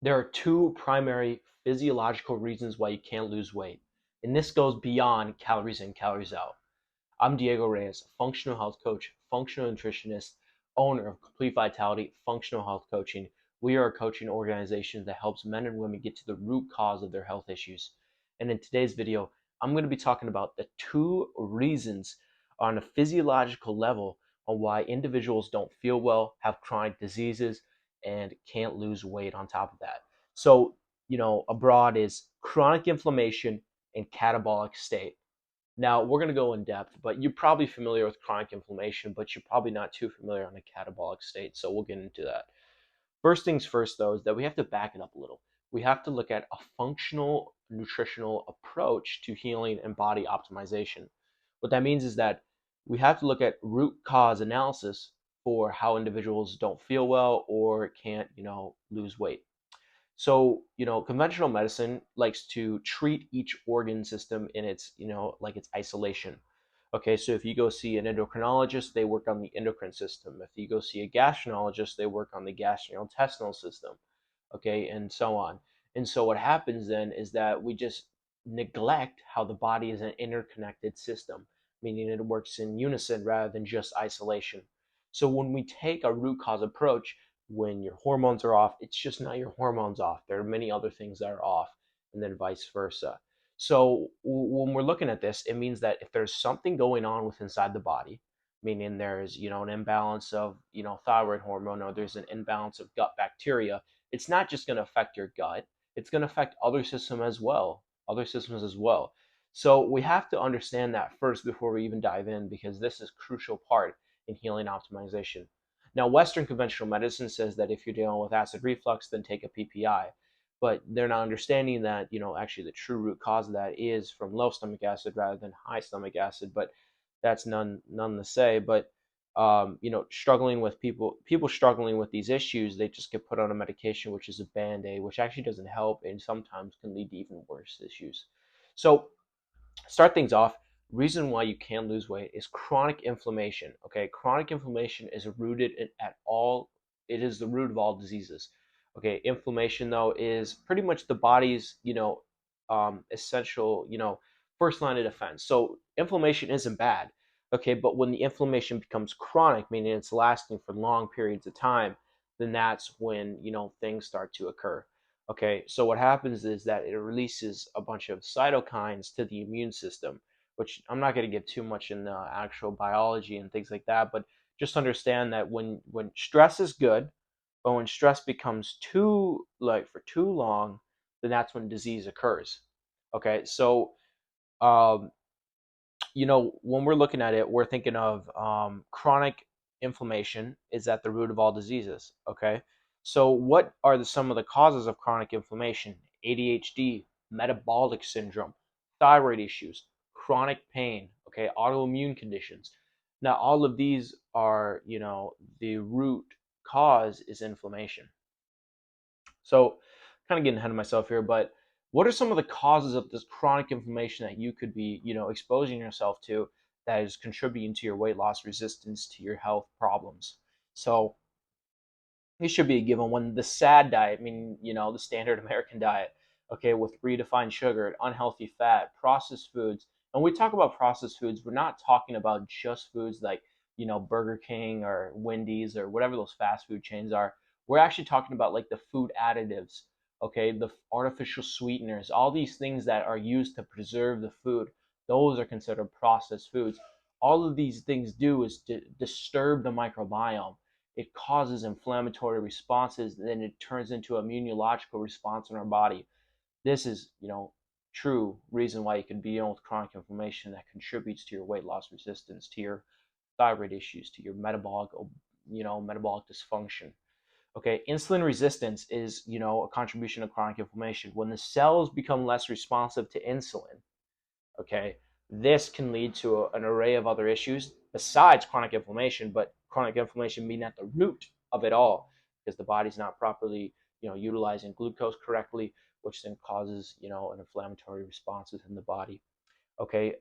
There are two primary physiological reasons why you can't lose weight, and this goes beyond calories in, calories out. I'm Diego Reyes, functional health coach, functional nutritionist, owner of Complete Vitality Functional Health Coaching. We are a coaching organization that helps men and women get to the root cause of their health issues. And in today's video, I'm going to be talking about the two reasons on a physiological level on why individuals don't feel well, have chronic diseases, and can't lose weight on top of that. So, abroad is chronic inflammation and catabolic state. Now, we're going to go in depth, but you're probably familiar with chronic inflammation, but you're probably not too familiar on the catabolic state. So we'll get into that. First things first, though, is that we have to back it up a little. We have to look at a functional nutritional approach to healing and body optimization. What that means is that we have to look at root cause analysis for how individuals don't feel well or can't, lose weight. So, conventional medicine likes to treat each organ system in its, like its isolation. Okay, so if you go see an endocrinologist, they work on the endocrine system. If you go see a gastroenterologist, they work on the gastrointestinal system. Okay, and so on. And so what happens then is that we just neglect how the body is an interconnected system, meaning it works in unison rather than just isolation. So when we take a root cause approach, when your hormones are off, it's just not your hormones off. There are many other things that are off, and then vice versa. So when we're looking at this, it means that if there's something going on with inside the body, meaning there's an imbalance of thyroid hormone, or there's an imbalance of gut bacteria, it's not just going to affect your gut, it's going to affect other systems as well. So we have to understand that first before we even dive in, because this is a crucial part in healing optimization. Now, Western conventional medicine says that if you're dealing with acid reflux, then take a PPI. But they're not understanding that, actually the true root cause of that is from low stomach acid rather than high stomach acid. But that's none to say. But struggling with people struggling with these issues, they just get put on a medication, which is a Band-Aid, which actually doesn't help and sometimes can lead to even worse issues. So start things off. Reason why you can lose weight is chronic inflammation. Okay, chronic inflammation is rooted at all. It is the root of all diseases. Okay, inflammation though is pretty much the body's essential first line of defense. So inflammation isn't bad. Okay, but when the inflammation becomes chronic, meaning it's lasting for long periods of time, then that's when things start to occur. Okay, so what happens is that it releases a bunch of cytokines to the immune system, which I'm not going to get too much in the actual biology and things like that, but just understand that when stress is good, but when stress becomes for too long, then that's when disease occurs. Okay, so um, when we're looking at it, we're thinking of chronic inflammation is at the root of all diseases. Okay, so what are some of the causes of chronic inflammation? ADHD, metabolic syndrome, thyroid issues, chronic pain. Okay, autoimmune conditions. Now, all of these are, the root cause is inflammation. So, kind of getting ahead of myself here, but what are some of the causes of this chronic inflammation that you could be, exposing yourself to that is contributing to your weight loss resistance, to your health problems? So, it should be a given one. The SAD diet, meaning, the standard American diet, okay, with redefined sugar, unhealthy fat, processed foods. And when we talk about processed foods, we're not talking about just foods like, Burger King or Wendy's or whatever those fast food chains are. We're actually talking about like the food additives, okay, the artificial sweeteners, all these things that are used to preserve the food. Those are considered processed foods. All of these things do is to disturb the microbiome. It causes inflammatory responses, and then it turns into an immunological response in our body. This is, true reason why you can be dealing with chronic inflammation that contributes to your weight loss resistance, to your thyroid issues, to your metabolic dysfunction. Okay, insulin resistance is, a contribution of chronic inflammation. When the cells become less responsive to insulin, okay, this can lead to an array of other issues besides chronic inflammation, but chronic inflammation being at the root of it all, because the body's not properly, utilizing glucose correctly, which then causes, an inflammatory response within the body. Okay,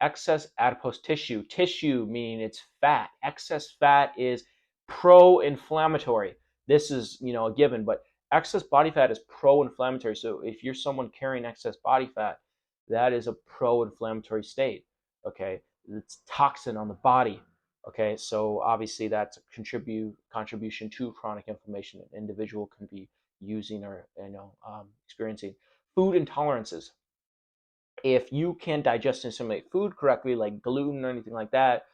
excess adipose tissue meaning it's fat. Excess fat is pro-inflammatory. This is, a given, but Excess body fat is pro-inflammatory. So if you're someone carrying excess body fat, that is a pro-inflammatory state. Okay, it's toxin on the body. Okay, so obviously that's a contribution to chronic inflammation an individual can be using or experiencing. Food intolerances. If you can digest and assimilate food correctly, like gluten or anything like that,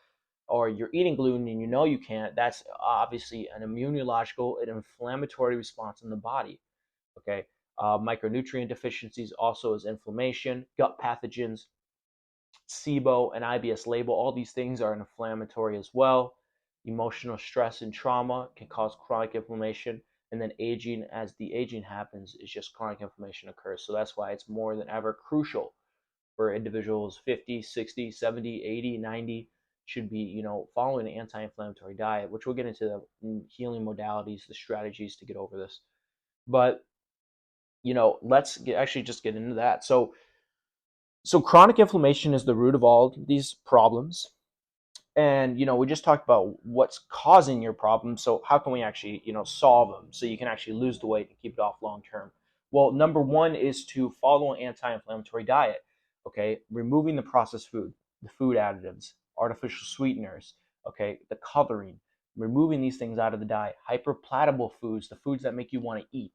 or you're eating gluten and you know you can't, that's obviously an immunological and inflammatory response in the body. Okay, micronutrient deficiencies also is inflammation, gut pathogens, SIBO and IBS label. All these things are inflammatory as well. Emotional stress and trauma can cause chronic inflammation. And then aging, as the aging happens, is just chronic inflammation occurs. So that's why it's more than ever crucial for individuals 50, 60, 70, 80, 90 should be, following an anti-inflammatory diet, which we'll get into the healing modalities, the strategies to get over this. But, actually just get into that. So chronic inflammation is the root of all these problems. And we just talked about what's causing your problems. So how can we actually solve them so you can actually lose the weight and keep it off long term? Well, number one is to follow an anti-inflammatory diet. Okay, removing the processed food, the food additives, artificial sweeteners, okay, the coloring, removing these things out of the diet. Hyperpalatable foods, the foods that make you want to eat,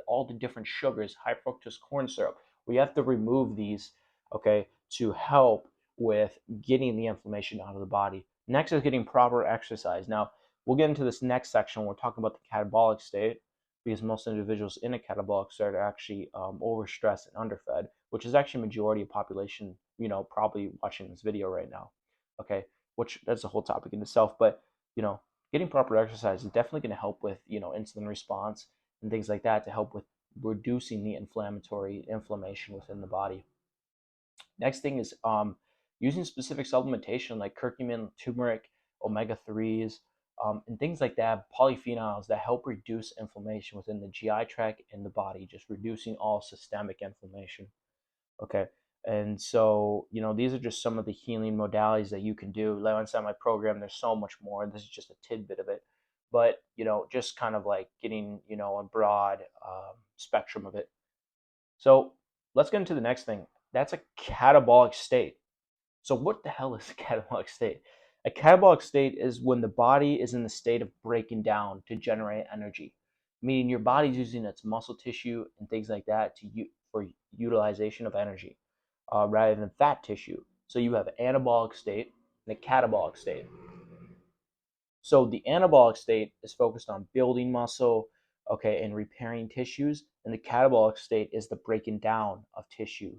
all the different sugars, high fructose corn syrup. We have to remove these, okay, to help with getting the inflammation out of the body. Next is getting proper exercise. Now, we'll get into this next section when we're talking about the catabolic state, because most individuals in a catabolic state are actually overstressed and underfed, which is actually majority of population, probably watching this video right now. Okay, which that's a whole topic in itself, but getting proper exercise is definitely going to help with insulin response and things like that to help with reducing the inflammation within the body. Next thing is using specific supplementation like curcumin, turmeric, omega-3s, and things like that, polyphenols that help reduce inflammation within the GI tract and the body, just reducing all systemic inflammation. Okay, and so these are just some of the healing modalities that you can do. Like inside my program, there's so much more. This is just a tidbit of it, but just kind of like getting a broad spectrum of it. So let's get into the next thing. That's a catabolic state. So what the hell is a catabolic state? A catabolic state is when the body is in the state of breaking down to generate energy, meaning your body's using its muscle tissue and things like that for utilization of energy rather than fat tissue. So you have an anabolic state and a catabolic state. So the anabolic state is focused on building muscle, okay, and repairing tissues, and the catabolic state is the breaking down of tissue,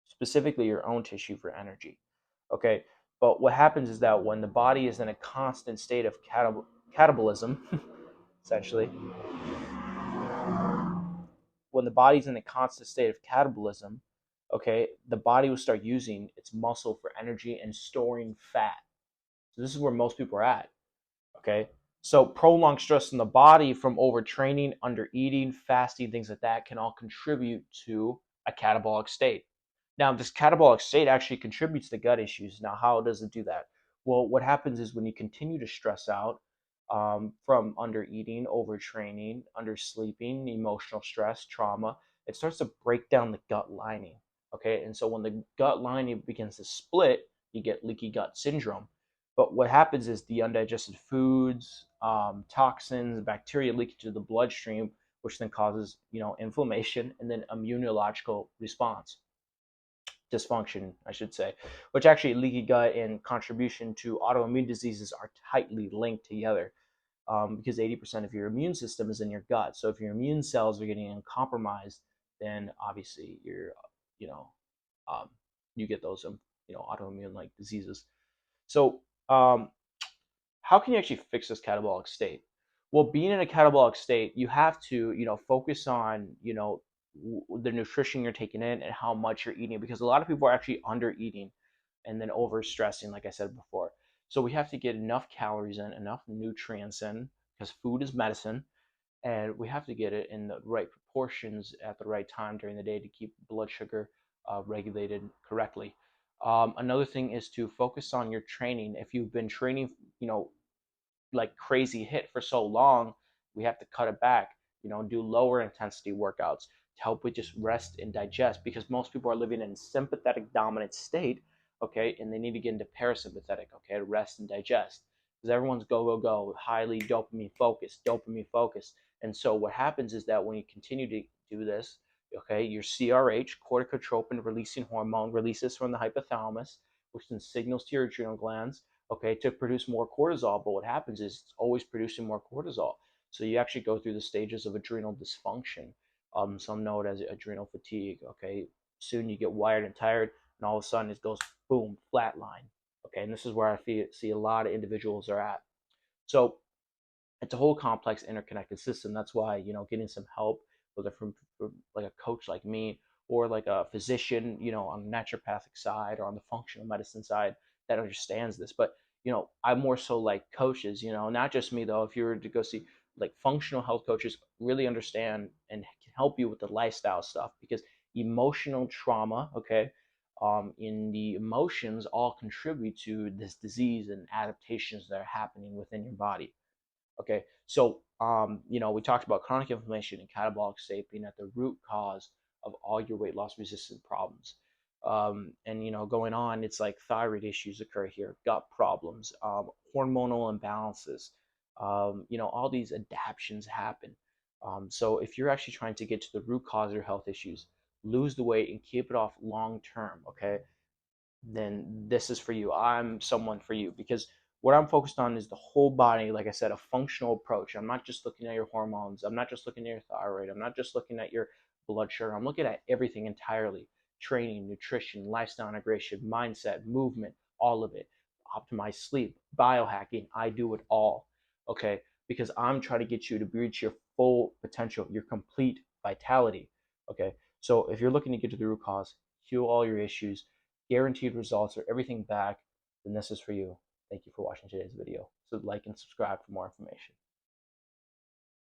specifically your own tissue for energy. Okay, but what happens is that when the body is in a constant state of catabolism, essentially, when the body's in a constant state of catabolism, okay, the body will start using its muscle for energy and storing fat. So this is where most people are at. Okay, so prolonged stress in the body from overtraining, undereating, fasting, things like that can all contribute to a catabolic state. Now, this catabolic state actually contributes to gut issues. Now, how does it do that? Well, what happens is when you continue to stress out from undereating, overtraining, undersleeping, emotional stress, trauma, it starts to break down the gut lining. Okay, and so when the gut lining begins to split, you get leaky gut syndrome. But what happens is the undigested foods, toxins, bacteria leak into the bloodstream, which then causes inflammation and then immunological response dysfunction, I should say, which actually leaky gut and contribution to autoimmune diseases are tightly linked together because 80% of your immune system is in your gut. So if your immune cells are getting compromised, then obviously you know, um, you get those, autoimmune like diseases. So how can you actually fix this catabolic state? Well, being in a catabolic state, you have to, focus on, the nutrition you're taking in and how much you're eating, because a lot of people are actually under eating and then over stressing, like I said before. So we have to get enough calories in, enough nutrients in, because food is medicine, and we have to get it in the right proportions at the right time during the day to keep blood sugar regulated correctly. Another thing is to focus on your training. If you've been training, like crazy hit for so long, we have to cut it back. do lower intensity workouts to help with just rest and digest, because most people are living in sympathetic dominant state, okay, and they need to get into parasympathetic, okay, to rest and digest, because everyone's go go go, highly dopamine focused. And so what happens is that when you continue to do this, okay, your CRH, corticotropin releasing hormone, releases from the hypothalamus, which then signals to your adrenal glands, okay, to produce more cortisol. But what happens is it's always producing more cortisol. So you actually go through the stages of adrenal dysfunction. Some know it as adrenal fatigue. Okay, soon you get wired and tired, and all of a sudden it goes boom, flatline. Okay, and this is where see a lot of individuals are at. So it's a whole complex interconnected system. That's why getting some help, whether from like a coach like me or like a physician, on the naturopathic side or on the functional medicine side that understands this. But I more so like coaches, not just me though. If you were to go see like functional health coaches, really understand and can help you with the lifestyle stuff, because emotional trauma, okay, in the emotions all contribute to this disease and adaptations that are happening within your body. Okay, so we talked about chronic inflammation and catabolic state being at the root cause of all your weight loss resistant problems. And going on, it's like thyroid issues occur here, gut problems, hormonal imbalances. All these adaptations happen. So if you're actually trying to get to the root cause of your health issues, lose the weight and keep it off long term, okay, then this is for you. I'm someone for you, because what I'm focused on is the whole body. Like I said, a functional approach. I'm not just looking at your hormones. I'm not just looking at your thyroid. I'm not just looking at your blood sugar. I'm looking at everything entirely: training, nutrition, lifestyle integration, mindset, movement, all of it. Optimize sleep, biohacking. I do it all. Okay. Because I'm trying to get you to reach your full potential, your complete vitality. Okay. So if you're looking to get to the root cause, heal all your issues, guaranteed results, or everything back, then this is for you. Thank you for watching today's video. So like and subscribe for more information.